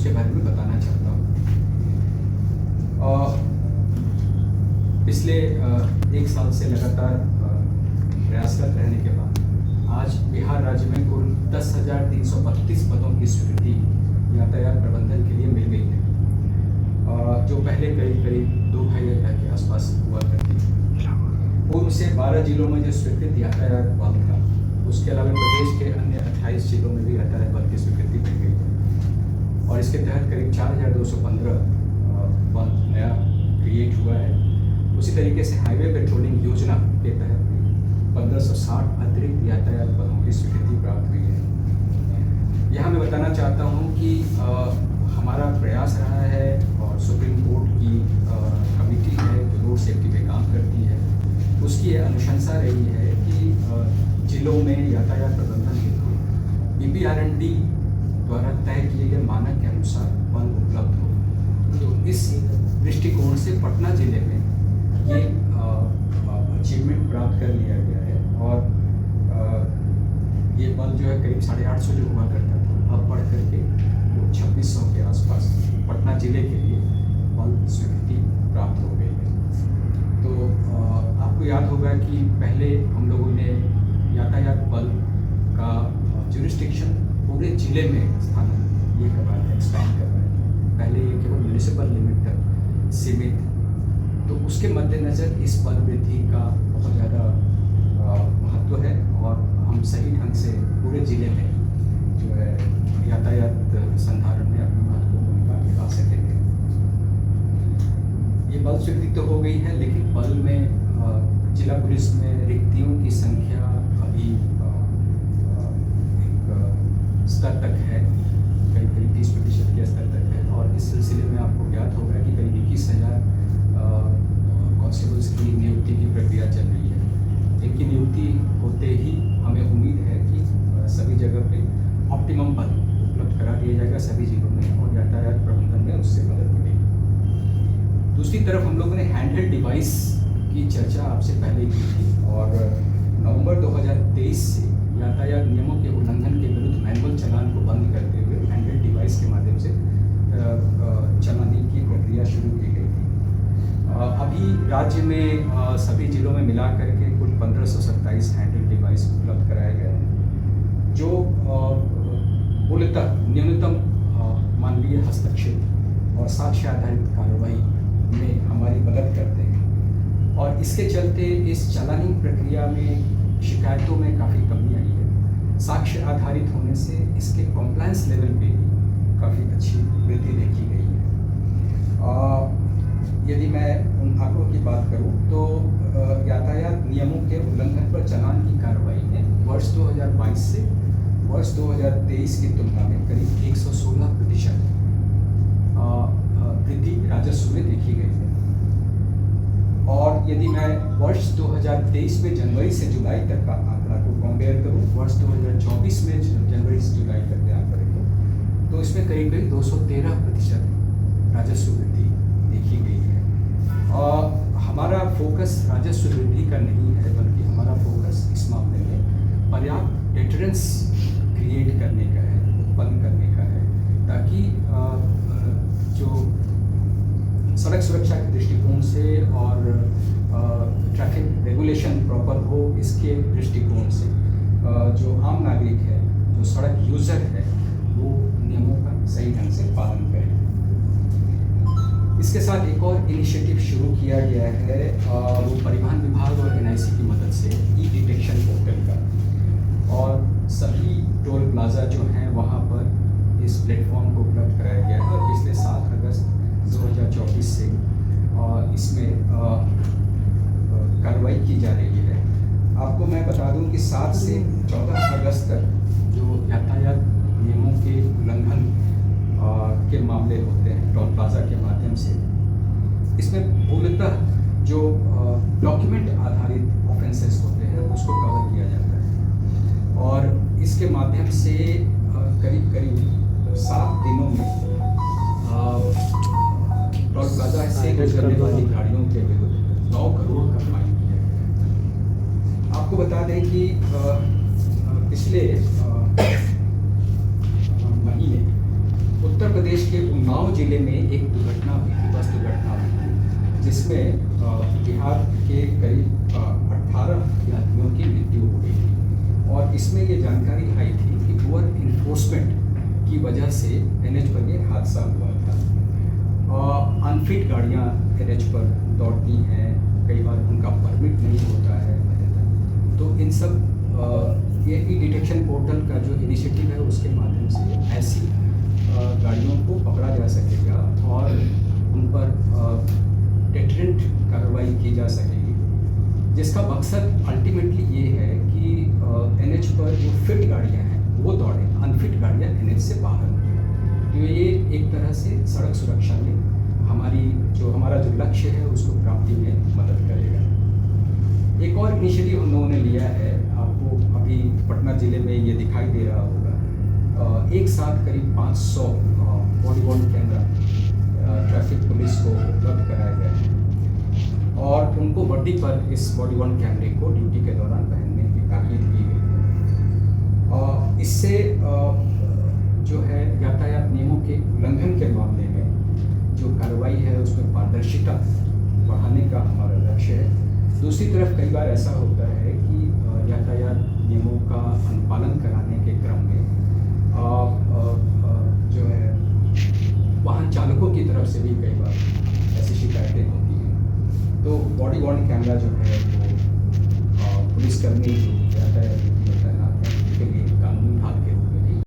उसके बारे में बताना चाहता हूँ। पिछले 1 साल से लगातार प्रयासरत रहने के बाद आज बिहार राज्य में कुल 10,332 पदों की स्वीकृति यातायात प्रबंधन के लिए मिल गई है, जो पहले करीब 2-2.5 के आसपास हुआ करती थी। पूर्व से 12 जिलों में जो स्वीकृत यातायात बल था, उसके अलावा प्रदेश के अन्य 28 जिलों में भी यातायात बल की स्वीकृति मिल गई है और इसके तहत करीब 4,215 बल नया क्रिएट हुआ है। उसी तरीके से हाईवे पेट्रोलिंग योजना के तहत 1560 अतिरिक्त यातायात बलों की स्वीकृति प्राप्त हुई है। यहाँ मैं बताना चाहता हूँ कि हमारा प्रयास रहा है और सुप्रीम कोर्ट की कमेटी है जो रोड सेफ्टी पे काम करती है, उसकी यह अनुशंसा रही है कि जिलों में यातायात प्रबंधन हेतु BPRND द्वारा तय किए गए मानक के अनुसार बल उपलब्ध हो। तो इस दृष्टिकोण से पटना जिले में ये अचीवमेंट प्राप्त कर लिया गया है और ये बल जो है करीब 850 जो हुआ करता था, अब बढ़ करके 2600 के आसपास पटना जिले के लिए बल स्वीकृति प्राप्त हो गई है। तो आपको याद होगा कि पहले हम लोगों ने यातायात बल का जुरिस्डिक्शन पूरे जिले में स्थानांतरित ये करवाया है, एक्सपैंड करवाया है। पहले ये केवल म्यूनिसिपल लिमिट तक सीमित, तो उसके मद्देनज़र इस बल वृद्धि का बहुत ज़्यादा महत्व है और हम सही ढंग से पूरे जिले में जो है यातायात संधारण में अपनी महत्वपूर्ण भूमिका निभा सकेंगे। ये बल स्वीकृति तो हो गई है, लेकिन बल में जिला पुलिस में रिक्तियों की संख्या अभी एक स्तर तक है, करीब 30% के स्तर तक है और इस सिलसिले में आपको ज्ञात होगा कि करीब 21,000 कांस्टेबल्स की नियुक्ति की प्रक्रिया चल रही है। इनकी नियुक्ति होते ही हमें उम्मीद है कि सभी जगह पे ऑप्टिमम बल उपलब्ध करा दिया जाएगा सभी जिलों में और यातायात प्रबंधन में उससे मदद मिलेगी। दूसरी तरफ हम लोगों ने हैंडहेल्ड डिवाइस की चर्चा आपसे पहले की थी और नवंबर 2023 से यातायात नियमों के उल्लंघन के विरुद्ध मैनुअल चालान को बंद करते हुए हैंडहेल्ड डिवाइस के माध्यम से चालानी की प्रक्रिया शुरू की गई थी। अभी राज्य में सभी जिलों में मिला करके कुल 1527 हैंडहेल्ड डिवाइस उपलब्ध कराए गए हैं, जो मूलतः न्यूनतम मानवीय हस्तक्षेप और साक्ष्य आधारित कार्रवाई में हमारी मदद करते हैं और इसके चलते इस चालानी प्रक्रिया में शिकायतों में काफ़ी कमी आई है। साक्ष्य आधारित होने से इसके कॉम्प्लायंस लेवल पे भी काफ़ी अच्छी वृद्धि देखी गई है। यदि मैं उन आंकड़ों की बात करूं तो यातायात नियमों के उल्लंघन पर चालान की कार्रवाई में वर्ष 2022 से वर्ष 2023 की तुलना में करीब 116% वृद्धि राजस्व में देखी गई है। और यदि मैं वर्ष 2023 में जनवरी से जुलाई तक का आंकड़ा को कंपेयर करूं वर्ष 2024 में जनवरी से जुलाई तक के आंकड़े को, तो इसमें करीब 213% राजस्व वृद्धि देखी गई है। हमारा फोकस राजस्व वृद्धि का नहीं है, बल्कि हमारा फोकस इस मामले में पर्याप्त डेटरेंस क्रिएट करने का है, उत्पन्न करने का है, ताकि जो सड़क सुरक्षा के दृष्टिकोण से और ट्रैफिक रेगुलेशन प्रॉपर हो इसके दृष्टिकोण से जो आम नागरिक है, जो सड़क यूज़र है, वो नियमों का सही ढंग से पालन करें। इसके साथ एक और इनिशिएटिव शुरू किया गया है, वो परिवहन विभाग और NIC की मदद से ई-डिटेक्शन पोर्टल का, और सभी टोल प्लाजा जो हैं वहाँ पर इस प्लेटफॉर्म को उपलब्ध कराया गया है और पिछले 7 अगस्त 2024 से इसमें कार्रवाई की जा रही है। आपको मैं बता दूं कि 7 से 14 अगस्त तक जो यातायात नियमों के उल्लंघन के मामले होते हैं टोल प्लाजा के माध्यम से, इसमें मूलतः जो डॉक्यूमेंट आधारित ऑफेंसेस होते हैं उसको कवर किया जाता है और इसके माध्यम से करीब 7 दिनों में टोल प्लाजा से गुजरने वाली गाड़ियों के विरुद्ध 9 करोड़ का फाइन किया गया। आपको बता दें कि पिछले महीने उत्तर प्रदेश के उन्नाव जिले में एक दुर्घटना हुई थी, बस दुर्घटना हुई थी, जिसमें बिहार के करीब 18 यात्रियों की मृत्यु हो गई थी। और इसमें ये जानकारी आई थी कि पुअर इन्फोर्समेंट की वजह से एनएच पर ये हादसा हुआ था। अनफिट गाड़ियाँ एनएच पर दौड़ती हैं, कई बार उनका परमिट नहीं होता है, तो इन सब ये ई डिटेक्शन पोर्टल का जो इनिशिएटिव है उसके माध्यम से ऐसी गाड़ियों को पकड़ा जा सकेगा और उन पर डेटरेंट कार्रवाई की जा सकेगी, जिसका मकसद अल्टीमेटली ये है कि एनएच पर जो फिट गाड़ियाँ हैं वो दौड़ें, अनफिट गाड़ियाँ एनएच से बाहर निकलें। तो ये एक तरह से सड़क सुरक्षा में हमारा जो लक्ष्य है उसको प्राप्ति में मदद करेगा। एक और इनिशिएटिव हम लोगों ने लिया है, आपको अभी पटना ज़िले में ये दिखाई दे रहा होगा। एक साथ करीब 500 बॉडी वर्न कैमरा ट्रैफिक पुलिस को उपलब्ध कराया गया है और उनको वर्दी पर इस बॉडी वर्न कैमरे को ड्यूटी के दौरान पहनने की ताकीद की गई है। इससे जो है यातायात नियमों के उल्लंघन के मामले में जो कार्रवाई है उसमें पारदर्शिता बढ़ाने का हमारा लक्ष्य है। दूसरी तरफ कई बार ऐसा होता है कि यातायात नियमों का अनुपालन कराने के क्रम में जो है वाहन चालकों की तरफ से भी कई बार ऐसी शिकायतें होती हैं। तो बॉडी वर्न कैमरा जो है वो पुलिसकर्मी जो यातायात